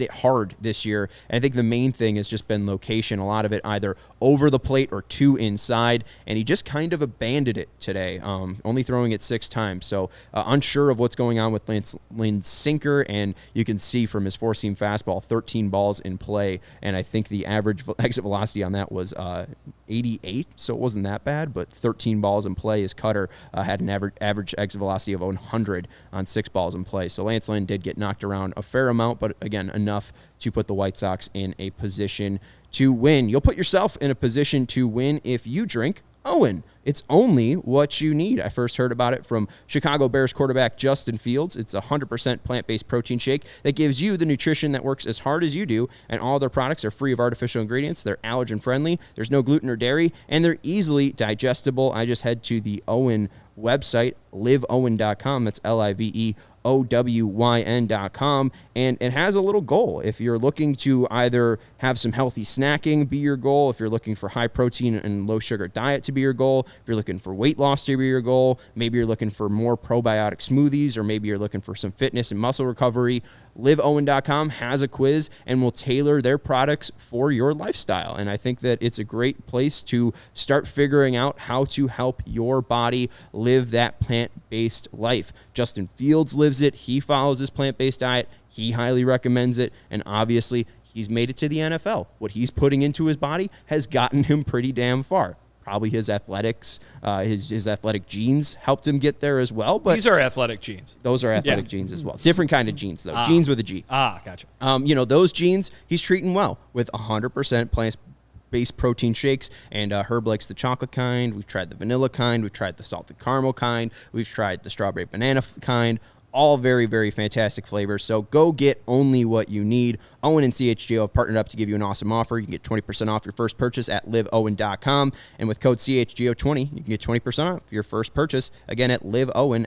it hard this year, and I think the main thing has just been location. A lot of it either over the plate or too inside, and he just kind of abandoned it today, only throwing it 6 times. So unsure of what's going on with Lenyn's sinker, and you can see from his four-seam fastball, 13 balls in play, and I think the average exit velocity on that was 88, so it wasn't that bad, but 13 balls in play. His cutter had an average exit velocity of 100 on 6 balls in play. So Lance Lynn did get knocked around a fair amount, but again, enough to put the White Sox in a position to win. You'll put yourself in a position to win if you drink Owen. It's only what you need. I first heard about it from Chicago Bears quarterback Justin Fields. It's a 100% plant-based protein shake that gives you the nutrition that works as hard as you do, and all their products are free of artificial ingredients. They're allergen-friendly, there's no gluten or dairy, and they're easily digestible. I just head to the Owen website, liveowen.com. That's LIVEOWYN.com, and it has a little goal. If you're looking to either have some healthy snacking be your goal, if you're looking for high protein and low sugar diet to be your goal, if you're looking for weight loss to be your goal, maybe you're looking for more probiotic smoothies, or maybe you're looking for some fitness and muscle recovery, liveowen.com has a quiz and will tailor their products for your lifestyle. And I think that it's a great place to start figuring out how to help your body live that plant-based life. Justin Fields lives it. He follows his plant-based diet. He highly recommends it. And obviously, he's made it to the NFL. What he's putting into his body has gotten him pretty damn far. Probably his athletics, his athletic genes helped him get there as well. But these are athletic genes. Those are athletic genes as well. Different kind of genes, though. Genes with a G. Gotcha. Those genes he's treating well with 100% plant-based protein shakes. And Herb likes the chocolate kind. We've tried the vanilla kind. We've tried the salted caramel kind. We've tried the strawberry banana kind. All very, very fantastic flavors. So go get only what you need. Owen and CHGO have partnered up to give you an awesome offer. You can get 20% off your first purchase at liveowen.com. And with code CHGO20, you can get 20% off your first purchase, again, at liveowen,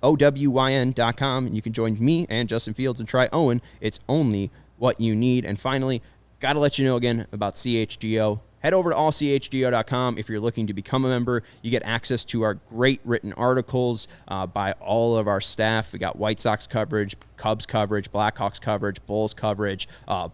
LIVEOWYN.com. And you can join me and Justin Fields and try Owen. It's only what you need. And finally, got to let you know again about CHGO. Head over to allchgo.com. If you're looking to become a member, you get access to our great written articles by all of our staff. We got White Sox coverage, Cubs coverage, Blackhawks coverage, Bulls coverage,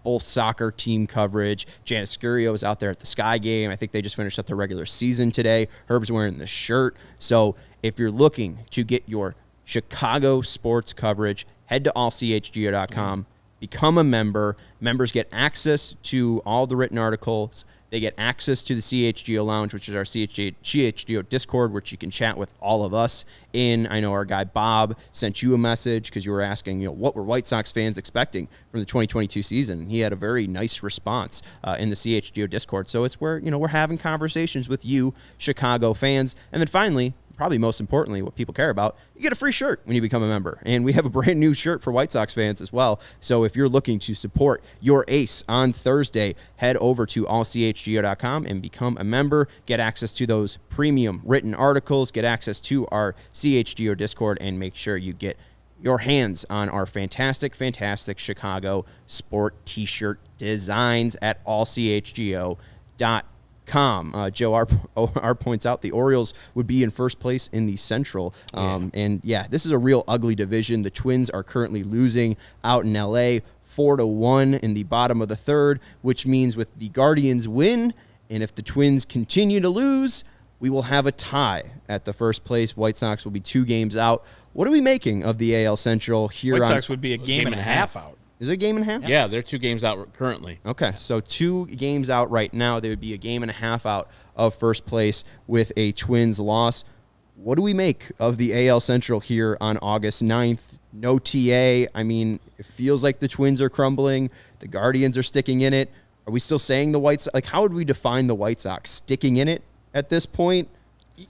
both soccer team coverage. Janice Scurio is out there at the Sky Game. I think they just finished up the regular season today. Herb's wearing the shirt. So if you're looking to get your Chicago sports coverage, head to allchgo.com. Become a member. Members get access to all the written articles. They get access to the CHGO Lounge, which is our CHGO Discord, which you can chat with all of us in. I know our guy Bob sent you a message because you were asking, what were White Sox fans expecting from the 2022 season? He had a very nice response in the CHGO Discord. So it's where, we're having conversations with you, Chicago fans. And then finally, probably most importantly, what people care about, you get a free shirt when you become a member. And we have a brand new shirt for White Sox fans as well. So if you're looking to support your ace on Thursday, head over to allchgo.com and become a member. Get access to those premium written articles, get access to our CHGO Discord, and make sure you get your hands on our fantastic, fantastic Chicago sport t-shirt designs at allchgo.com. Joe R points out the Orioles would be in first place in the Central. And this is a real ugly division. The Twins are currently losing out in LA 4-1 in the bottom of the third, which means with the Guardians win, and if the Twins continue to lose, we will have a tie at the first place. White Sox will be 2 games out. What are we making of the AL Central here? White Sox would be a game and a half out. Is it a game and a half? Yeah, they're 2 games out currently. Okay, so 2 games out right now. They would be a game and a half out of first place with a Twins loss. What do we make of the AL Central here on August 9th? No TA. I mean, it feels like the Twins are crumbling. The Guardians are sticking in it. Are we still saying the White Sox? Like, how would we define the White Sox? Sticking in it at this point?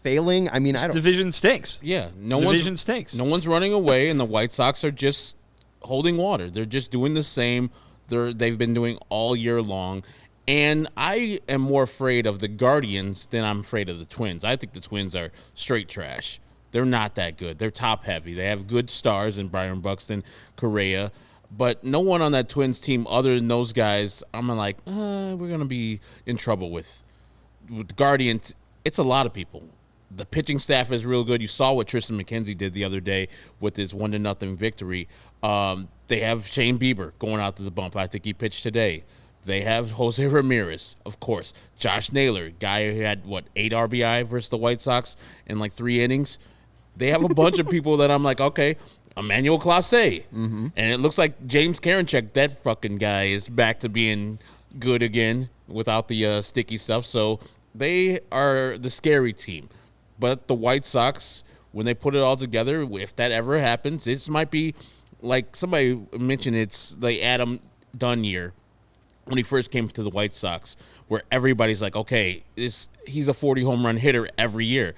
Failing? I mean, I don't... Division stinks. Yeah. Division stinks. No one's running away, and the White Sox are just holding water. They're just doing the same they've been doing all year long. And I am more afraid of the Guardians than I'm afraid of the Twins. I think the Twins are straight trash. They're not that good. They're top heavy. They have good stars in Byron Buxton, Correa, but no one on that Twins team other than those guys, I'm like, we're going to be in trouble with. With the Guardians, it's a lot of people. The pitching staff is real good. You saw what Tristan McKenzie did the other day with his 1-0 victory. They have Shane Bieber going out to the bump. I think he pitched today. They have Jose Ramirez, of course. Josh Naylor, guy who had, 8 RBI versus the White Sox in like 3 innings. They have a bunch of people that I'm like, okay, Emmanuel Clase. Mm-hmm. And it looks like James Karinchak, that fucking guy, is back to being good again without the sticky stuff. So they are the scary team. But the White Sox, when they put it all together, if that ever happens, this might be like somebody mentioned, it's the Adam Dunn year when he first came to the White Sox, where everybody's like, okay, he's a 40 home run hitter every year.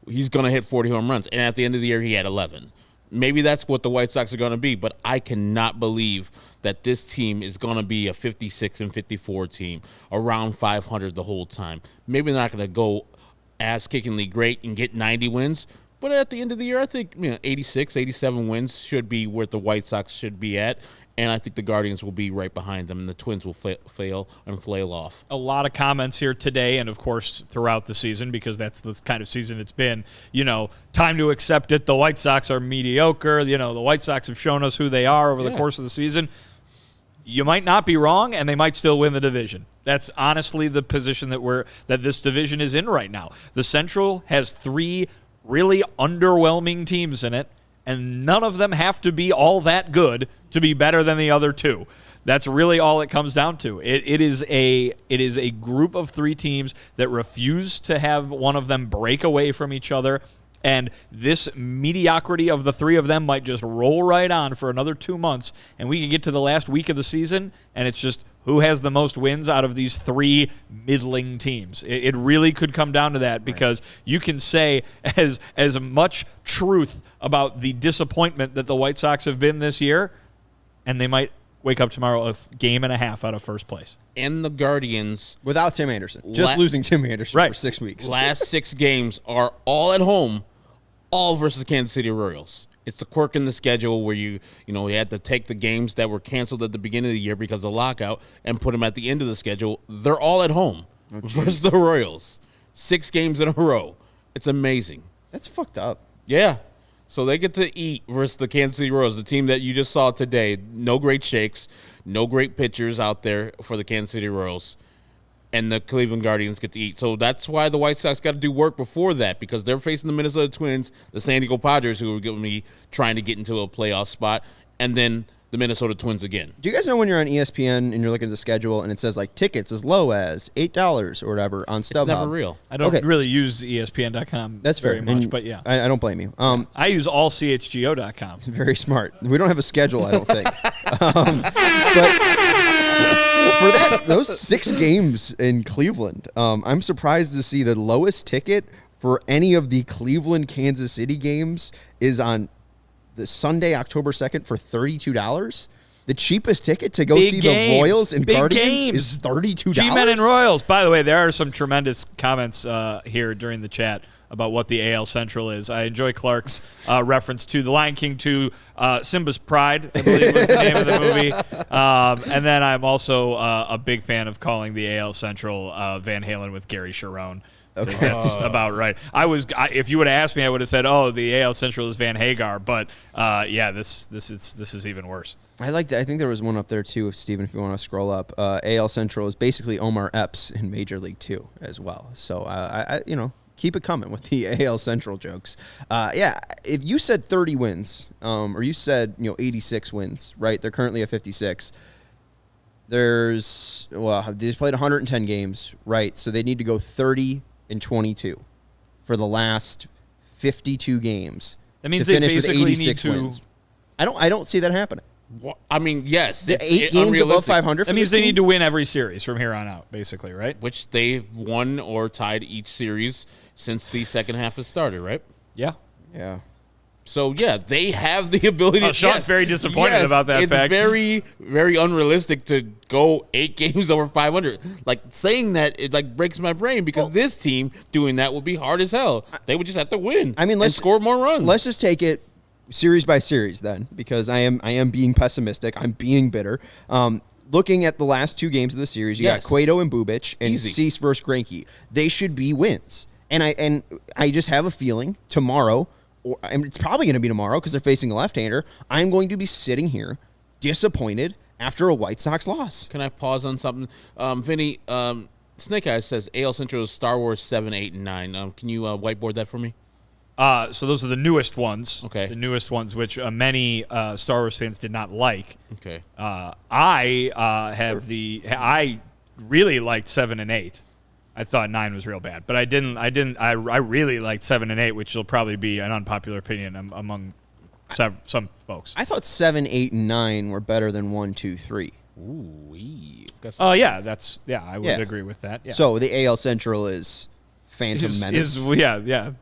He's going to hit 40 home runs. And at the end of the year, he had 11. Maybe that's what the White Sox are going to be, but I cannot believe that this team is going to be a 56-54 team, around 500 the whole time. Maybe they're not going to go ass-kickingly great and get 90 wins, but at the end of the year, I think 86, 87 wins should be where the White Sox should be at, and I think the Guardians will be right behind them, and the Twins will fail and flail off. A lot of comments here today, and of course throughout the season, because that's the kind of season it's been. Time to accept it. The White Sox are mediocre. The White Sox have shown us who they are over the course of the season. You might not be wrong, and they might still win the division. That's honestly the position that this division is in right now. The Central has 3 really underwhelming teams in it, and none of them have to be all that good to be better than the other 2. That's really all it comes down to. It is a group of 3 teams that refuse to have one of them break away from each other, and this mediocrity of the 3 of them might just roll right on for another 2 months, and we can get to the last week of the season, and it's just who has the most wins out of these 3 middling teams. It really could come down to that, because you can say as much truth about the disappointment that the White Sox have been this year, and they might wake up tomorrow a game and a half out of first place. And the Guardians, without Tim Anderson, just losing Tim Anderson for 6 weeks. Last 6 games are all at home, all versus the Kansas City Royals. It's the quirk in the schedule where you had to take the games that were canceled at the beginning of the year because of lockout and put them at the end of the schedule. They're all at home versus the Royals. 6 games in a row. It's amazing. That's fucked up. Yeah. So they get to eat versus the Kansas City Royals, the team that you just saw today. No great shakes, no great pitchers out there for the Kansas City Royals. And the Cleveland Guardians get to eat. So that's why the White Sox got to do work before that, because they're facing the Minnesota Twins, the San Diego Padres, who are going to be trying to get into a playoff spot, and then the Minnesota Twins again. Do you guys know when you're on ESPN and you're looking at the schedule and it says like tickets as low as $8 or whatever on StubHub? It's never real. I don't really use ESPN.com very much, but yeah. I don't blame you. I use all CHGO.com. Very smart. We don't have a schedule, I don't think. But for those 6 games in Cleveland, I'm surprised to see the lowest ticket for any of the Cleveland Kansas City games is on the Sunday, October 2nd for $32. The cheapest ticket to go see the Royals and Guardians is $32. G-Men and Royals. By the way, there are some tremendous comments here during the chat about what the AL Central is. I enjoy Clark's reference to The Lion King 2, Simba's Pride, I believe was the name of the movie. And then I'm also a big fan of calling the AL Central Van Halen with Gary Cherone. Okay. That's about right. If you would have asked me, I would have said, "Oh, the AL Central is Van Hagar," but this is even worse. I think there was one up there too, Steven, if you want to scroll up. AL Central is basically Omar Epps in Major League 2 as well. So keep it coming with the AL Central jokes. If you said 30 wins, or you said 86 wins, right? They're currently at 56. They've played 110 games, right? So they need to go 30-22 for the last 52 games. That means to they finish basically with 86 need to wins. I don't see that happening. Well, I mean, yes. The 8 games above 500. That means they need to win every series from here on out, basically, right? Which they've won or tied each series since the second half has started, right? Yeah. Yeah. So, yeah, they have the ability. Oh, Sean's very disappointed about that fact. It's very, very unrealistic to go 8 games over 500. Like, saying that, it like breaks my brain because this team doing that would be hard as hell. They would just have to win and score more runs. Let's just take it series by series then, because I am being pessimistic. I'm being bitter. Looking at the last 2 games of the series, you got Cueto and Bubic and Cease versus Greinke. They should be wins. And I just have a feeling tomorrow, it's probably going to be tomorrow because they're facing a left-hander, I'm going to be sitting here disappointed after a White Sox loss. Can I pause on something? Vinny, Snake Eyes says AL Central is Star Wars 7, 8, and 9. Can you whiteboard that for me? So those are the newest ones. Okay. The newest ones, which many Star Wars fans did not like. Okay. I really liked 7 and 8. I thought 9 was real bad, but I didn't. I really liked 7 and 8, which will probably be an unpopular opinion among some folks. I thought 7, 8, and 9 were better than 1, 2, 3. Ooh-wee. Oh yeah, I would agree with that. Yeah. So the AL Central is Phantom Menace. Yeah.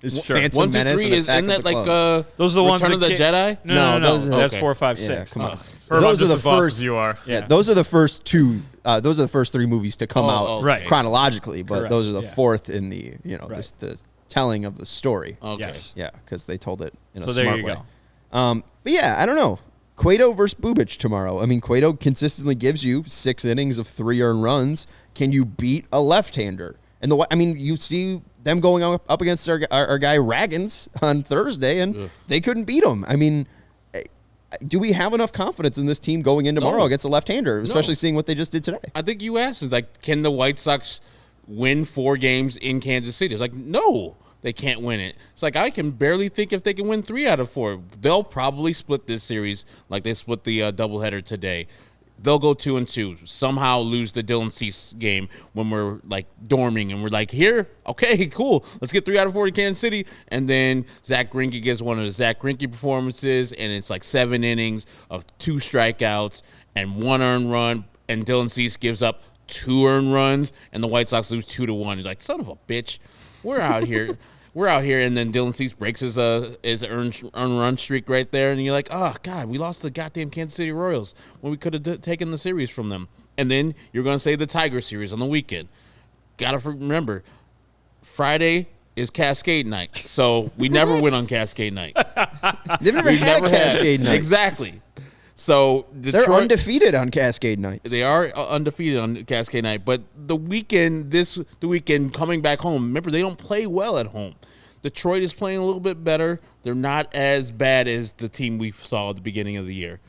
Is Sure. Phantom 1, 2, 3 Menace and is Attack in of that the like Clones. Those are the ones Return that of the Jedi? No. those are- That's okay. 4, 5, 6. Yeah, come on. Herb, Those I'm are the just as lost first. as you are. Yeah, those are the first 2. Those are the first 3 movies to come out okay. chronologically, but Correct, those are the yeah. 4th in the Right. just the telling of the story. Okay. Yes. Yeah, because they told it in a So smart there you way. go. But yeah, I don't know. Cueto versus Bubic tomorrow. I mean, Cueto consistently gives you 6 innings of 3 earned runs. Can you beat a left-hander? And you see them going up against our guy Raggins on Thursday, and they couldn't beat him. I mean, do we have enough confidence in this team going in tomorrow against a left-hander, especially seeing what they just did today? I think you asked, like, can the White Sox win 4 games in Kansas City? It's like, no, they can't win it. It's like, I can barely think if they can win 3 out of 4. They'll probably split this series like they split the doubleheader today. They'll go 2-2, somehow lose the Dylan Cease game when we're like dorming and we're like, here, okay, cool, let's get 3 out of 4 to Kansas City. And then Zach Greinke gets one of the Zach Greinke performances, and it's like 7 innings of 2 strikeouts and 1 earned run, and Dylan Cease gives up 2 earned runs, and the White Sox lose 2-1. You're like, son of a bitch, we're out here. We're out here, and then Dylan Cease breaks his earned run streak right there, and you're like, oh, God, we lost the goddamn Kansas City Royals when we could have taken the series from them. And then you're going to say the Tiger series on the weekend. Got to remember, Friday is Cascade night, so we never win on Cascade night. They've never had a Cascade night. Exactly. So They're undefeated on Cascade nights. They are undefeated on Cascade night, but the weekend coming back home, remember, they don't play well at home. Detroit is playing a little bit better. They're not as bad as the team we saw at the beginning of the year.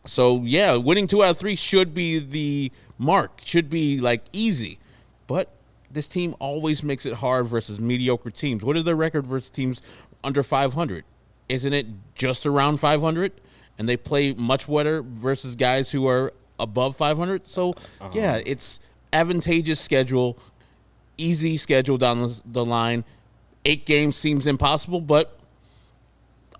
So, yeah, winning 2 out of 3 should be the mark, should be, like, easy. But this team always makes it hard versus mediocre teams. What is their record versus teams under 500? Isn't it just around 500? And they play much better versus guys who are above 500. So, yeah, it's advantageous schedule, easy schedule down the line. 8 games seems impossible, but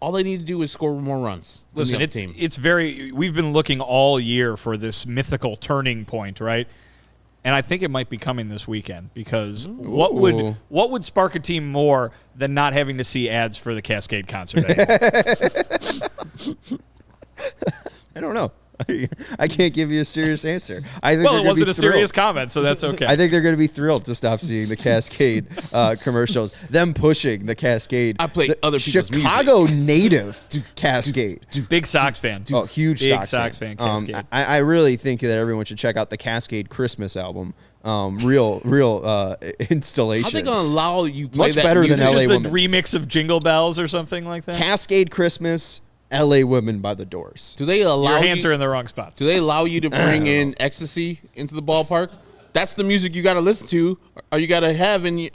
all they need to do is score more runs. Listen, we've been looking all year for this mythical turning point, right? And I think it might be coming this weekend because what would spark a team more than not having to see ads for the Cascade concert anymore? I don't know. I can't give you a serious answer. It wasn't a serious comment, so that's okay. I think they're going to be thrilled to stop seeing the Cascade commercials. Them pushing the Cascade. I play other people's Chicago native Cascade. Big Sox fan. Huge Big Sox fan. Cascade. I really think that everyone should check out the Cascade Christmas album. Real installation. How are they going to allow you play Much that better music? than LA Just Woman. a remix of Jingle Bells or something like that? Cascade Christmas, LA Women by the Doors. Do they allow Your hands are in the wrong spots. Do they allow you to bring in ecstasy into the ballpark? That's the music you got to listen to, or you got to have. You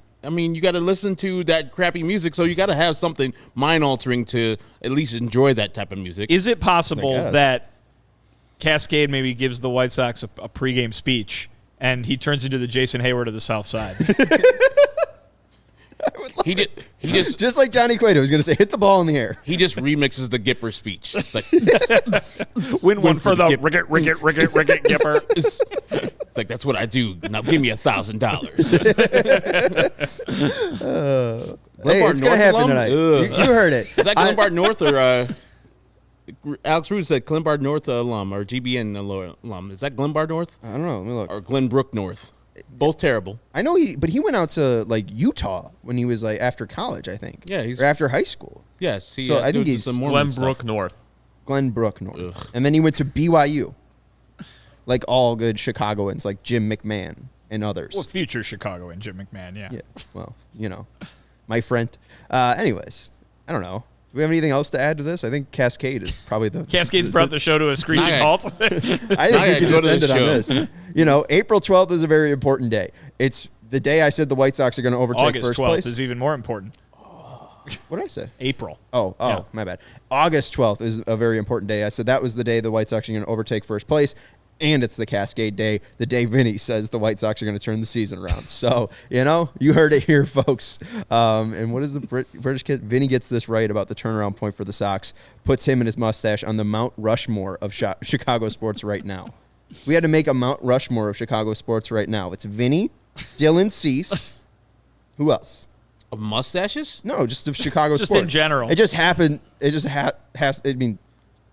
got to listen to that crappy music, so you got to have something mind-altering to at least enjoy that type of music. Is it possible that Cascade maybe gives the White Sox a pregame speech, and he turns into the Jason Hayward of the South Side? He just like Johnny Cueto was going to say, hit the ball in the air. He just remixes the Gipper speech. It's like win one for the Ricket Gipper. It's like, that's what I do. Now give me $1,000. Hey, it's going to happen tonight. You heard it. Is that Glenbard North or Alex Rude said Glenbard North alum or GBN alum? Is that Glenbard North? I don't know. Let me look. Or Glenbrook North? Both terrible. I know but he went out to like Utah when he was like after college, I think. Yeah, or after high school. Yes, so I think he's Glenbrook North. Glenbrook North, and then he went to BYU. Like all good Chicagoans, like Jim McMahon and others. Well, future Chicagoan Jim McMahon, yeah. Yeah. Well, my friend. Anyways, I don't know. Do we have anything else to add to this? I think Cascade is probably the... Cascade's brought the show to a screeching halt. I think we could just end it on this. April 12th is a very important day. It's the day I said the White Sox are going to overtake August first 12th place. is even more important. What did I say? April. Oh, Yeah. My bad. August 12th is a very important day. I said that was the day the White Sox are going to overtake first place. And it's the Cascade Day, the day Vinny says the White Sox are going to turn the season around. So, you heard it here, folks. And what is the British kid? Vinny gets this right about the turnaround point for the Sox, puts him and his mustache on the Mount Rushmore of Chicago sports right now. We had to make a Mount Rushmore of Chicago sports right now. It's Vinny, Dylan Cease. Who else? Of mustaches? No, just of Chicago Just sports. in general. It just happened. It just has. I mean,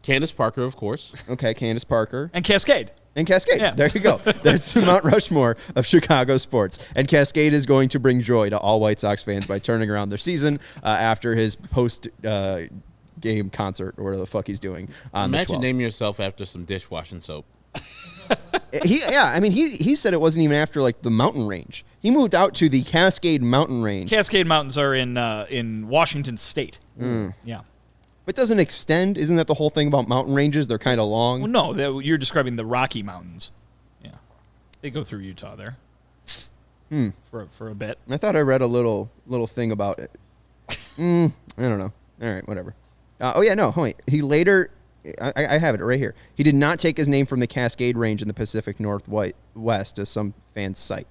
Candace Parker, of course. okay, Candace Parker. And Cascade. And Cascade. Yeah. There you go. That's the Mount Rushmore of Chicago sports. And Cascade is going to bring joy to all White Sox fans by turning around their season after his post-game concert or whatever the fuck he's doing on the 12th. Imagine naming yourself after some dishwashing soap. He said it wasn't even after like the mountain range. He moved out to the Cascade Mountain Range. Cascade Mountains are in Washington State. Yeah. But doesn't extend. Isn't that the whole thing about mountain ranges? They're kind of long. Well, no, you're describing the Rocky Mountains. Yeah. They go through Utah there. For a bit. I thought I read a little thing about it. I don't know. All right, whatever. He later, I have it right here. He did not take his name from the Cascade Range in the Pacific Northwest, as some fans cite.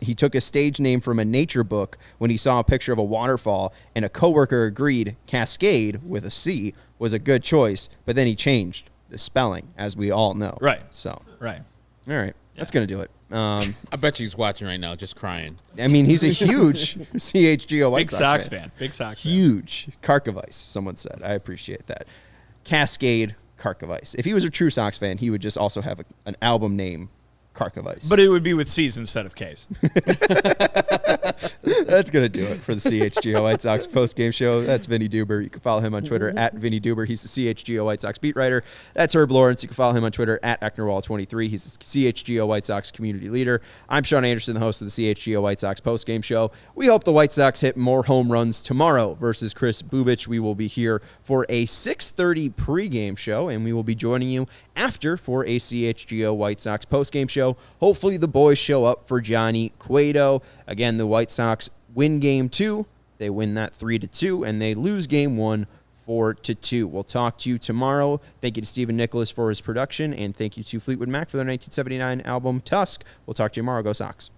He took a stage name from a nature book when he saw a picture of a waterfall, and a coworker agreed Cascade, with a C, was a good choice, but then he changed the spelling, as we all know. Right. So, Right. all right. That's going to do it. I bet you he's watching right now, just crying. I mean, he's a huge CHGO White Big Sox Sox fan. fan. Big Sox fan. Huge. Karkovice, someone said. I appreciate that. Cascade Karkovice. If he was a true Sox fan, he would just also have an album name, Karkovice. But it would be with C's instead of K's. That's going to do it for the CHGO White Sox post-game show. That's Vinnie Duber. You can follow him on Twitter at Vinnie Duber. He's the CHGO White Sox beat writer. That's Herb Lawrence. You can follow him on Twitter at Ecknerwall23. He's the CHGO White Sox community leader. I'm Sean Anderson, the host of the CHGO White Sox post-game show. We hope the White Sox hit more home runs tomorrow versus Chris Bubich. We will be here for a 6:30 pregame show, and we will be joining you after for a CHGO White Sox postgame show. Hopefully the boys show up for Johnny Cueto. Again, the White Sox win game 2. They win that 3-2, and they lose game 1 4-2. We'll talk to you tomorrow. Thank you to Stephen Nicholas for his production, and thank you to Fleetwood Mac for their 1979 album Tusk. We'll talk to you tomorrow. Go Sox.